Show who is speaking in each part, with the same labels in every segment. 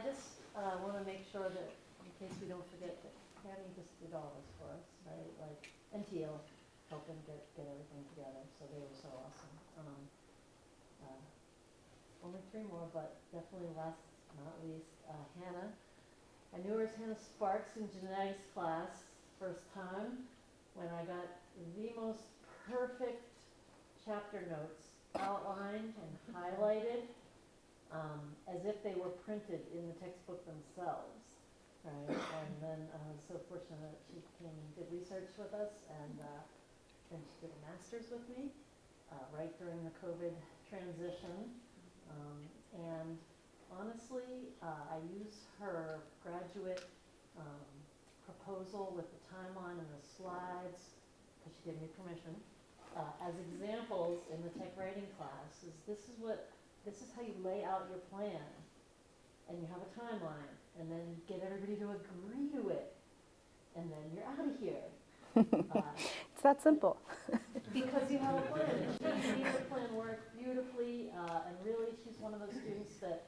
Speaker 1: just want to make sure that, in case we don't forget, that Tammy just did all this for us, right? Like, and Teal helping get everything together, so they were so awesome. Only three more, but definitely last not least, Hannah. I knew her as Hannah Sparks in genetics class first time when I got the most perfect chapter notes outlined and highlighted, as if they were printed in the textbook themselves, right? And then I was so fortunate that she came and did research with us, and then she did a master's with me right during the COVID transition. And honestly, I use her graduate proposal with the timeline and the slides, because she gave me permission, as examples in the tech writing class. This is how you lay out your plan, and you have a timeline, and then get everybody to agree to it, and then you're out of here.
Speaker 2: It's that simple.
Speaker 1: Because you have a plan, and she made her plan work beautifully, and really she's one of those students that,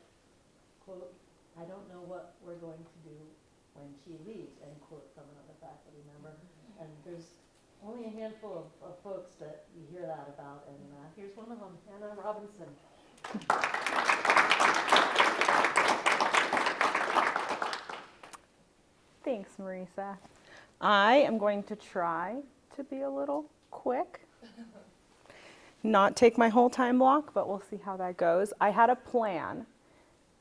Speaker 1: quote, I don't know what we're going to do when she leaves, end quote, from another faculty member. And there's only a handful of folks that you hear that about, and here's one of them, Hannah Robinson.
Speaker 2: Thanks, Marisa. I am going to try to be a little quick. Not take my whole time block, but we'll see how that goes. I had a plan,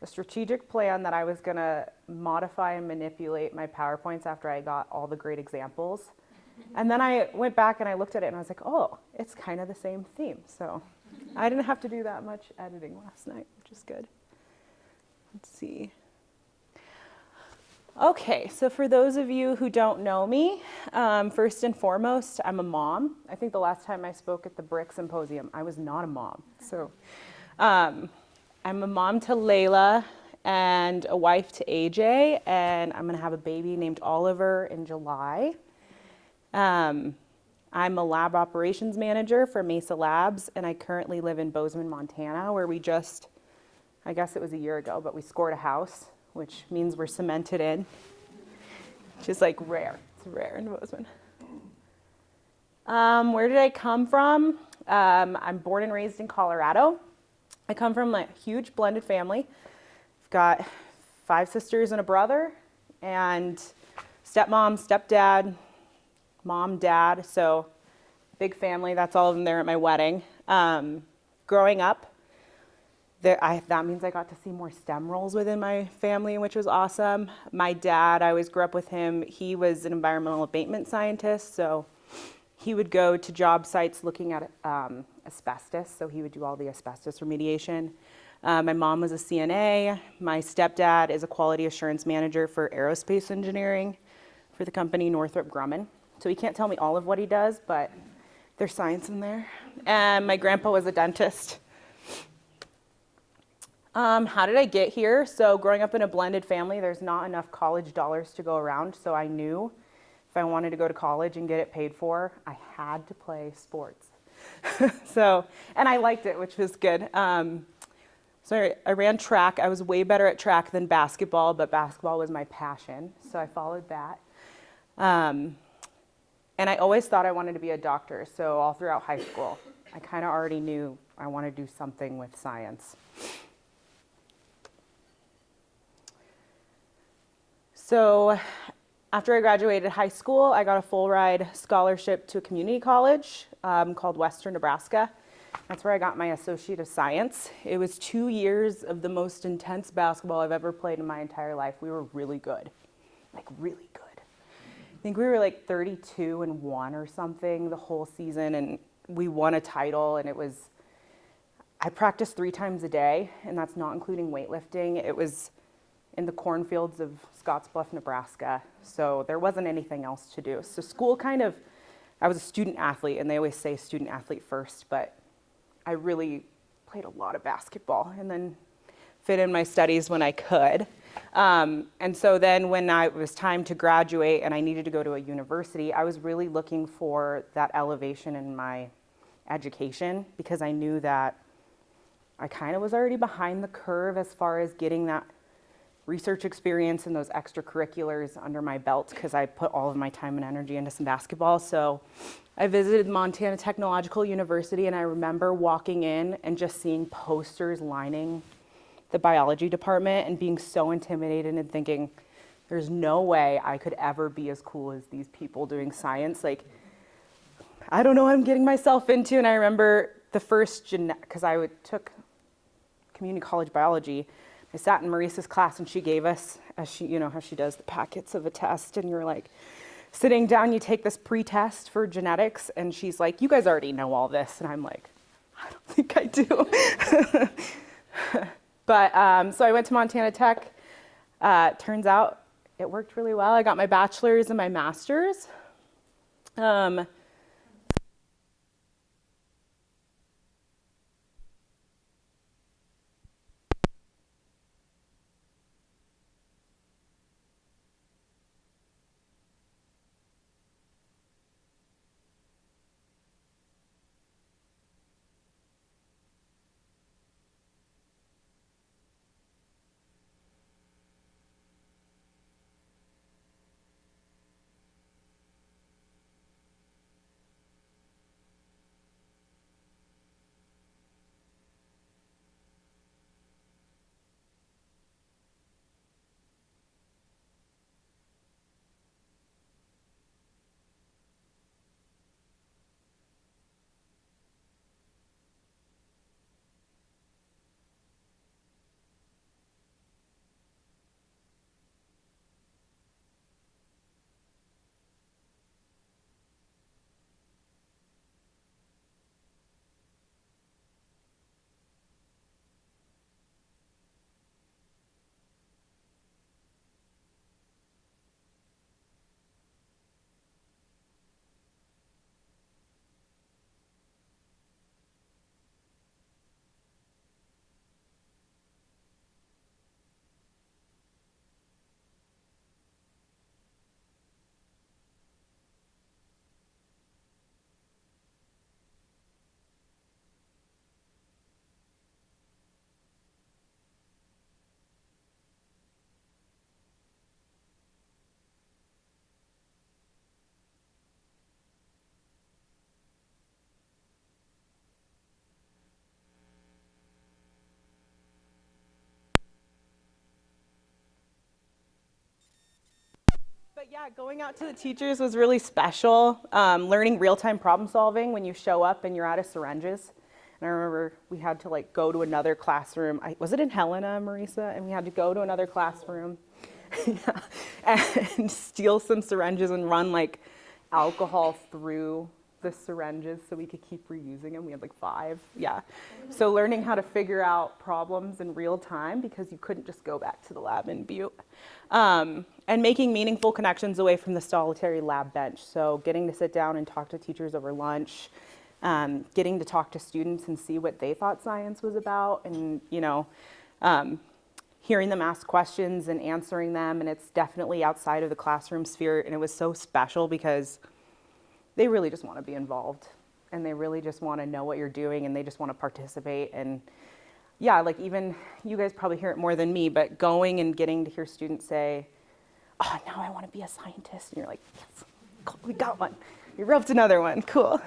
Speaker 2: a strategic plan that I was going to modify and manipulate my PowerPoints after I got all the great examples. And then I went back and I looked at it and I was like, oh, it's kind of the same theme. So I didn't have to do that much editing last night, which is good. Let's see. Okay, so for those of you who don't know me, first and foremost, I'm a mom. I think the last time I spoke at the BRIC Symposium, I was not a mom. So I'm a mom to Layla and a wife to AJ, and I'm gonna have a baby named Oliver in July. I'm a lab operations manager for Mesa Labs, and I currently live in Bozeman, Montana, where we just, I guess it was a year ago, but we scored a house, which means we're cemented in, which is like rare. It's rare in Bozeman. Where did I come from? I'm born and raised in Colorado. I come from a huge blended family. I've got 5 sisters and a brother, and stepmom, stepdad, mom, dad, so big family. That's all of them there at my wedding. Growing up, that means I got to see more STEM roles within my family, which was awesome. My dad, I always grew up with him. He was an environmental abatement scientist, so he would go to job sites looking at asbestos, so he would do all the asbestos remediation. My mom was a CNA. My stepdad is a quality assurance manager for aerospace engineering for the company Northrop Grumman. So he can't tell me all of what he does, but there's science in there. And my grandpa was a dentist. How did I get here? So growing up in a blended family, there's not enough college dollars to go around. So I knew if I wanted to go to college and get it paid for, I had to play sports. And I liked it, which was good. So I ran track. I was way better at track than basketball, but basketball was my passion. So I followed that. And I always thought I wanted to be a doctor. So all throughout high school, I kind of already knew I wanted to do something with science. So after I graduated high school, I got a full ride scholarship to a community college called Western Nebraska. That's where I got my Associate of Science. It was 2 years of the most intense basketball I've ever played in my entire life. We were really good, like really good. I think we were like 32-1 or something the whole season, and we won a title, and I practiced 3 times a day, and that's not including weightlifting. It was in the cornfields of Scottsbluff, Nebraska, so there wasn't anything else to do. So school I was a student athlete, and they always say student athlete first, but I really played a lot of basketball and then fit in my studies when I could. And so then when it was time to graduate and I needed to go to a university, I was really looking for that elevation in my education because I knew that I kind of was already behind the curve as far as getting that research experience and those extracurriculars under my belt because I put all of my time and energy into some basketball. So I visited Montana Technological University, and I remember walking in and just seeing posters lining the biology department and being so intimidated and thinking, there's no way I could ever be as cool as these people doing science. Like, I don't know what I'm getting myself into. And I remember the first, because I took community college biology, I sat in Marissa's class and she gave us, as she, you know, how she does the packets of a test, and you're like, sitting down, you take this pre-test for genetics, and she's like, you guys already know all this. And I'm like, I don't think I do. But so I went to Montana Tech. Turns out it worked really well. I got my bachelor's and my master's. But yeah, going out to the teachers was really special. Learning real-time problem solving when you show up and you're out of syringes. And I remember we had to like go to another classroom. Was it in Helena, Marisa? And we had to go to another classroom yeah, and steal some syringes and run like alcohol through the syringes so we could keep reusing them. We had like 5. Yeah. So learning how to figure out problems in real time because you couldn't just go back to the lab in Butte. And making meaningful connections away from the solitary lab bench. So getting to sit down and talk to teachers over lunch, getting to talk to students and see what they thought science was about, and, you know, hearing them ask questions and answering them. And it's definitely outside of the classroom sphere. And it was so special because they really just want to be involved, and they really just want to know what you're doing, and they just want to participate. And yeah, like even you guys probably hear it more than me, but going and getting to hear students say, oh, now I want to be a scientist. And you're like, yes, cool, we got one. You roped another one, cool.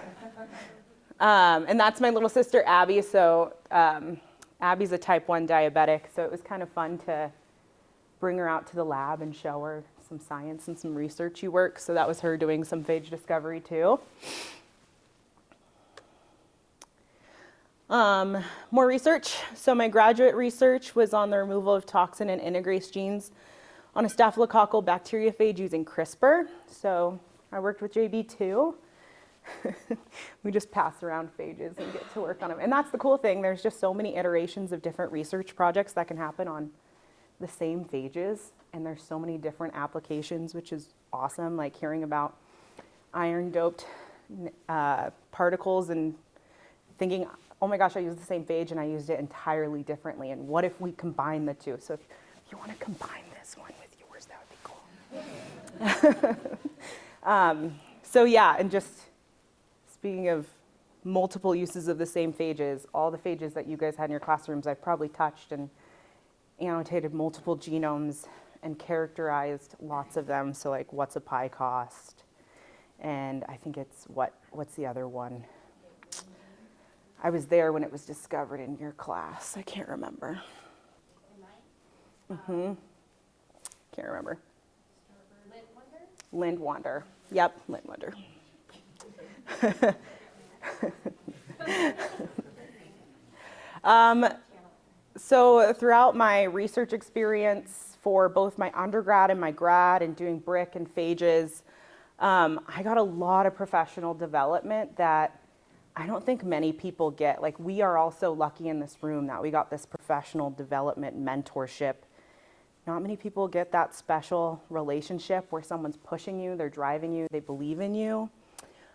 Speaker 2: And that's my little sister, Abby. So Abby's a type 1 diabetic. So it was kind of fun to bring her out to the lab and show her some science and some researchy work. So that was her doing some phage discovery too. More research. So my graduate research was on the removal of toxin and integrase genes on a staphylococcal bacteriophage using CRISPR. So I worked with JB too. We just pass around phages and get to work on them. And that's the cool thing. There's just so many iterations of different research projects that can happen on the same phages. And there's so many different applications, which is awesome. Like hearing about iron-doped particles and thinking, oh my gosh, I used the same phage and I used it entirely differently. And what if we combine the two? So if you want to combine this one with yours, that would be cool. So yeah, and just speaking of multiple uses of the same phages, all the phages that you guys had in your classrooms, I've probably touched and annotated multiple genomes and characterized lots of them. So like, what's a pi cost? And I think it's what's the other one? I was there when it was discovered in your class. I can't remember. Mm-hmm. Can't remember. Lindwander. Yep, Lindwander. So throughout my research experience for both my undergrad and my grad and doing BRIC and Phages, I got a lot of professional development that I don't think many people get. Like, we are all so lucky in this room that we got this professional development mentorship. Not many people get that special relationship where someone's pushing you, they're driving you, they believe in you.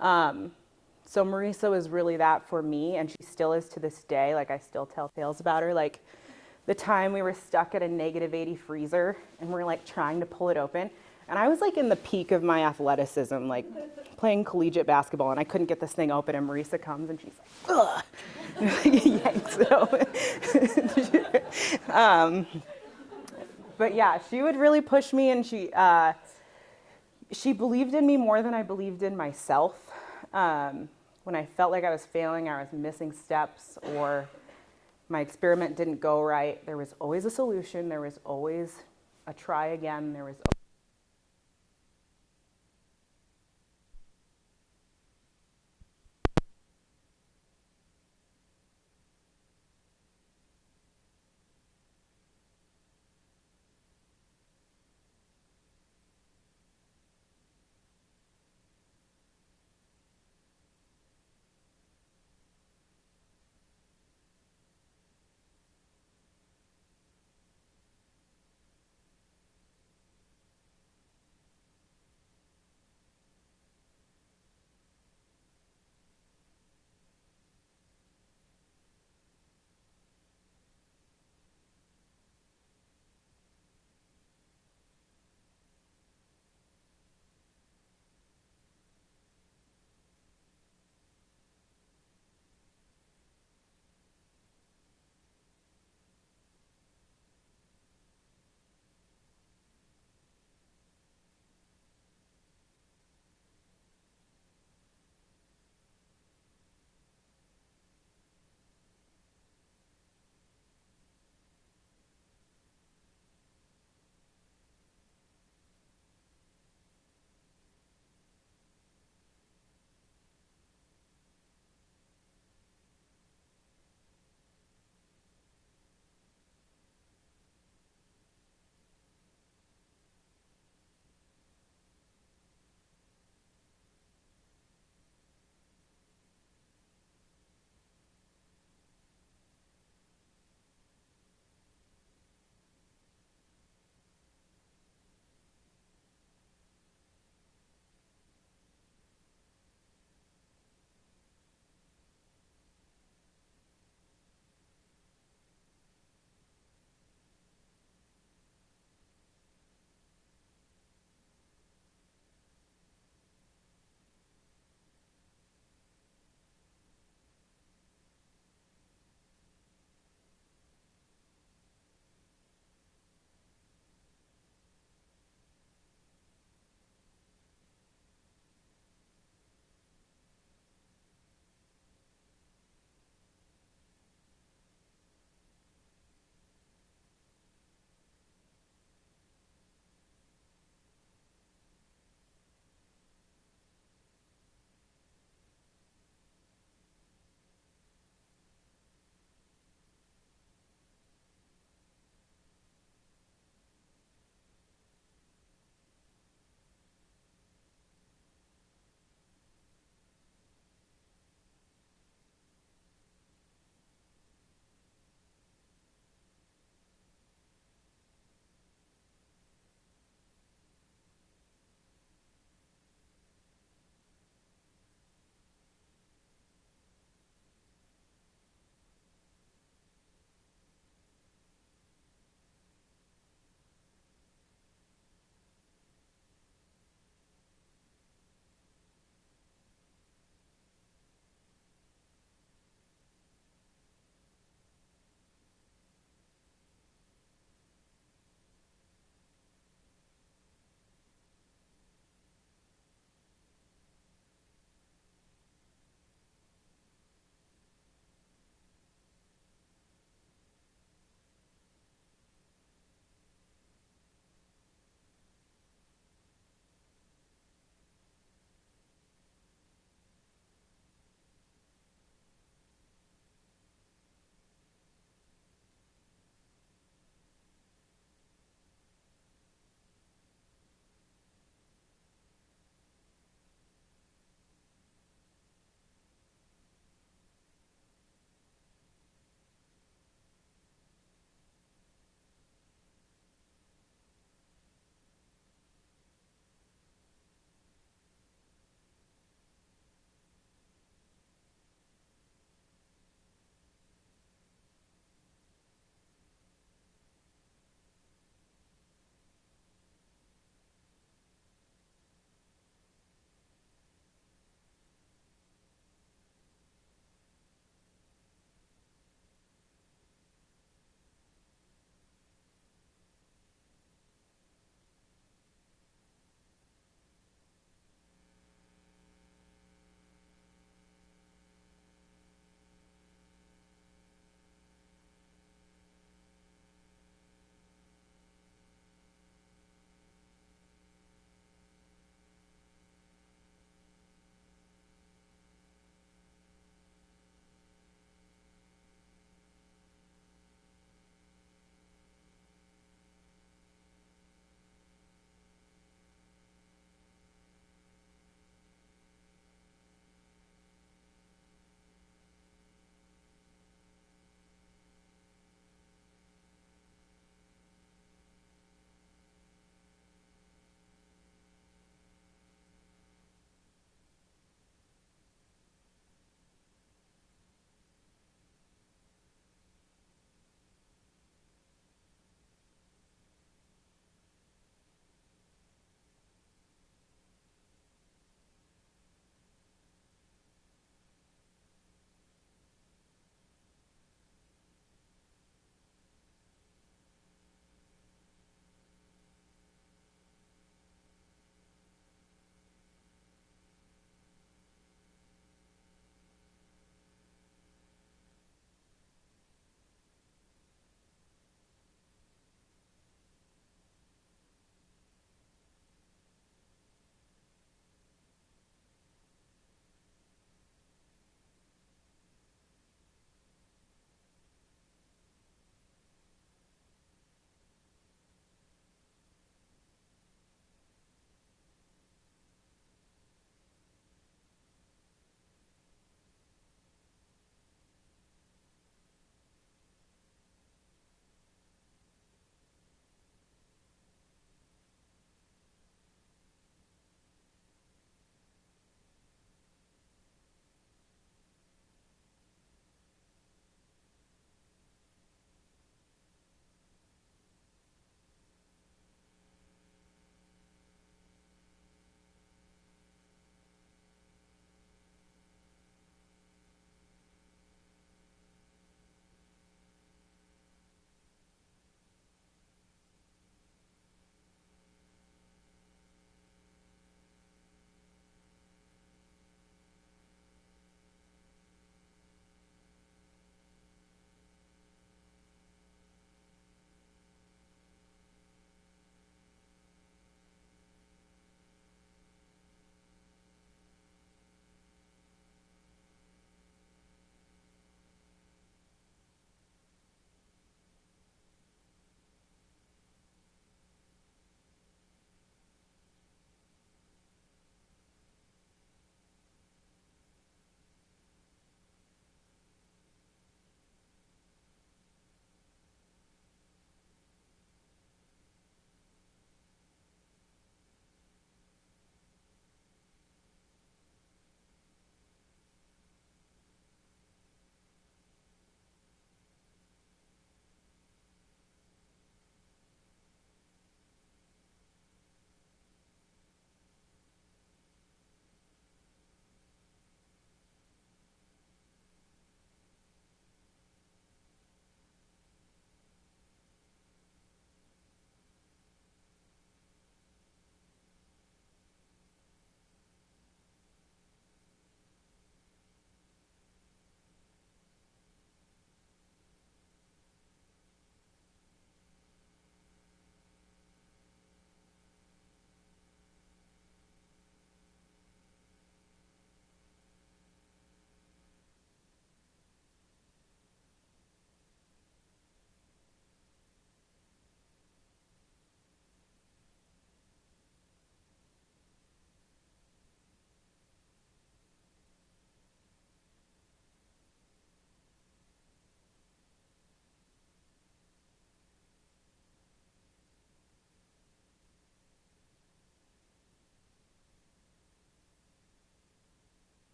Speaker 2: So Marisa was really that for me, and she still is to this day. Like, I still tell tales about her. Like, the time we were stuck at a -80 freezer and we're like trying to pull it open. And I was like in the peak of my athleticism, like playing collegiate basketball, and I couldn't get this thing open, and Marisa comes and she's like, ugh, yanks it open. But yeah, she would really push me, and she believed in me more than I believed in myself. When I felt like I was failing, I was missing steps, or my experiment didn't go right, there was always a solution. There was always a try again. There was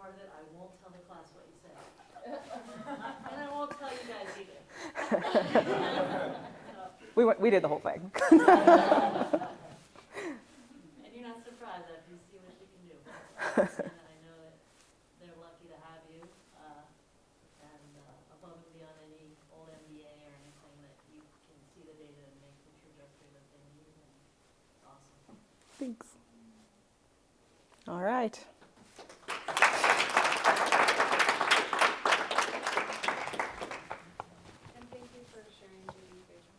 Speaker 1: part of it, I won't tell the class what you said. And I won't tell you guys either.
Speaker 2: We did the whole thing.
Speaker 1: And you're not surprised after you see what she can do. And I know that they're lucky to have you, and above and beyond any old MBA or anything, that you can see the data and make the trajectory that they need. And it's awesome.
Speaker 2: Thanks. All right.
Speaker 3: And thank you for sharing Judy's vision.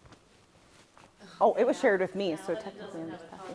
Speaker 2: Oh, it was shared with me,
Speaker 1: Now
Speaker 2: so
Speaker 1: that it
Speaker 2: technically I'm
Speaker 1: doesn't
Speaker 2: just
Speaker 1: have a
Speaker 2: passing.